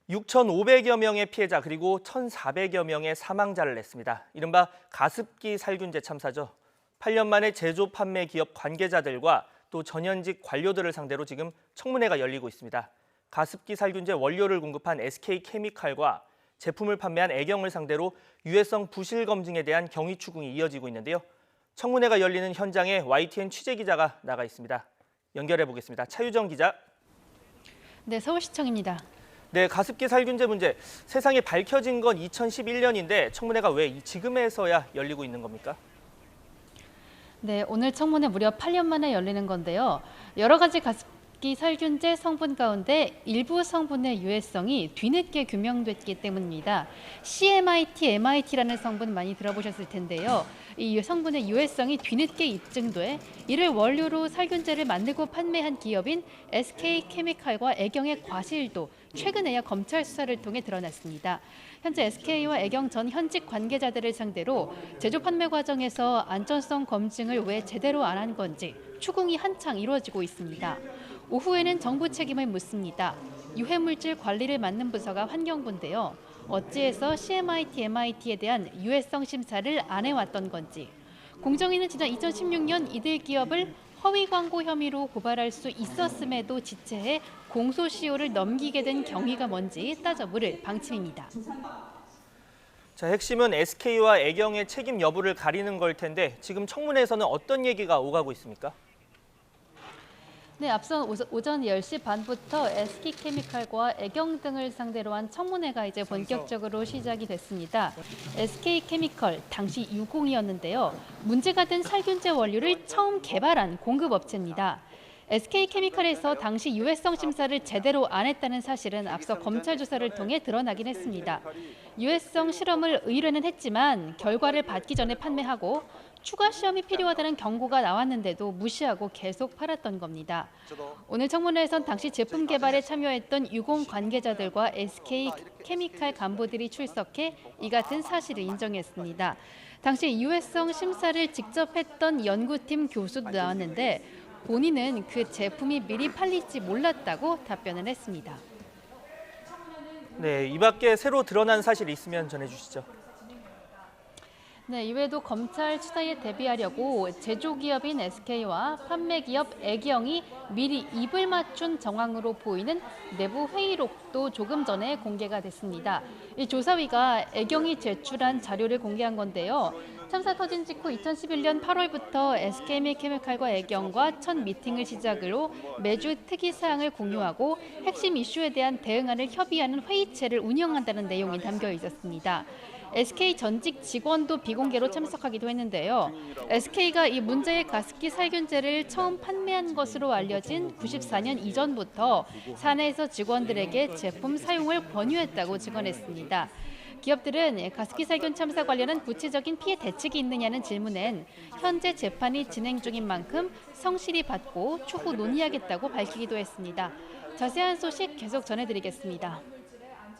6,500여 명의 피해자 그리고 1,400여 명의 사망자를 냈습니다. 이른바 가습기 살균제 참사죠. 8년 만에 제조 판매 기업 관계자들과 또 전현직 관료들을 상대로 지금 청문회가 열리고 있습니다. 가습기 살균제 원료를 공급한 SK케미칼과 제품을 판매한 애경을 상대로 유해성 부실 검증에 대한 경위 추궁이 이어지고 있는데요. 청문회가 열리는 현장에 YTN 취재기자가 나가 있습니다. 연결해 보겠습니다. 차유정 기자. 네, 서울시청입니다. 네, 가습기 살균제 문제. 세상에 밝혀진 건 2011년인데 청문회가 왜 지금에서야 열리고 있는 겁니까? 네, 오늘 청문회 무려 8년 만에 열리는 건데요. 여러 가지 가습기 살균제 성분 가운데 일부 성분의 유해성이 뒤늦게 규명됐기 때문입니다. CMIT, MIT라는 성분 많이 들어보셨을 텐데요. 이 성분의 유해성이 뒤늦게 입증돼 이를 원료로 살균제를 만들고 판매한 기업인 SK케미칼과 애경의 과실도 최근에야 검찰 수사를 통해 드러났습니다. 현재 SK와 애경 전 현직 관계자들을 상대로 제조 판매 과정에서 안전성 검증을 왜 제대로 안 한 건지 추궁이 한창 이루어지고 있습니다. 오후에는 정부 책임을 묻습니다. 유해물질 관리를 맡는 부서가 환경부인데요. 어찌해서 CMIT, MIT에 대한 유해성 심사를 안 해왔던 건지, 공정위는 지난 2016년 이들 기업을 허위 광고 혐의로 고발할 수 있었음에도 지체해 공소시효를 넘기게 된 경위가 뭔지 따져물을 방침입니다. 자, 핵심은 SK와 애경의 책임 여부를 가리는 걸 텐데 지금 청문회에서는 어떤 얘기가 오가고 있습니까? 네, 앞선 오전 10시 반부터 SK케미칼과 애경 등을 상대로 한 청문회가 이제 본격적으로 시작이 됐습니다. SK케미칼, 당시 유공이었는데요. 문제가 된 살균제 원료를 처음 개발한 공급업체입니다. SK케미칼에서 당시 유해성 심사를 제대로 안 했다는 사실은 앞서 검찰 조사를 통해 드러나긴 했습니다. 유해성 실험을 의뢰는 했지만 결과를 받기 전에 판매하고 추가 시험이 필요하다는 경고가 나왔는데도 무시하고 계속 팔았던 겁니다. 오늘 청문회에선 당시 제품 개발에 참여했던 유공 관계자들과 SK케미칼 간부들이 출석해 이 같은 사실을 인정했습니다. 당시 유해성 심사를 직접 했던 연구팀 교수도 나왔는데 본인은 그 제품이 미리 팔릴지 몰랐다고 답변을 했습니다. 네, 이 밖에 새로 드러난 사실이 있으면 전해주시죠. 네, 이외에도 검찰 수사에 대비하려고 제조기업인 SK와 판매기업 애경이 미리 입을 맞춘 정황으로 보이는 내부 회의록도 조금 전에 공개가 됐습니다. 이 조사위가 애경이 제출한 자료를 공개한 건데요. 참사 터진 직후 2011년 8월부터 SK케미칼과 애경과 첫 미팅을 시작으로 매주 특이사항을 공유하고 핵심 이슈에 대한 대응안을 협의하는 회의체를 운영한다는 내용이 담겨 있었습니다. SK 전직 직원도 비공개로 참석하기도 했는데요. SK가 이 문제의 가습기 살균제를 처음 판매한 것으로 알려진 94년 이전부터 사내에서 직원들에게 제품 사용을 권유했다고 증언했습니다. 기업들은 가습기 살균 참사 관련한 구체적인 피해 대책이 있느냐는 질문엔 현재 재판이 진행 중인 만큼 성실히 받고 추후 논의하겠다고 밝히기도 했습니다. 자세한 소식 계속 전해드리겠습니다.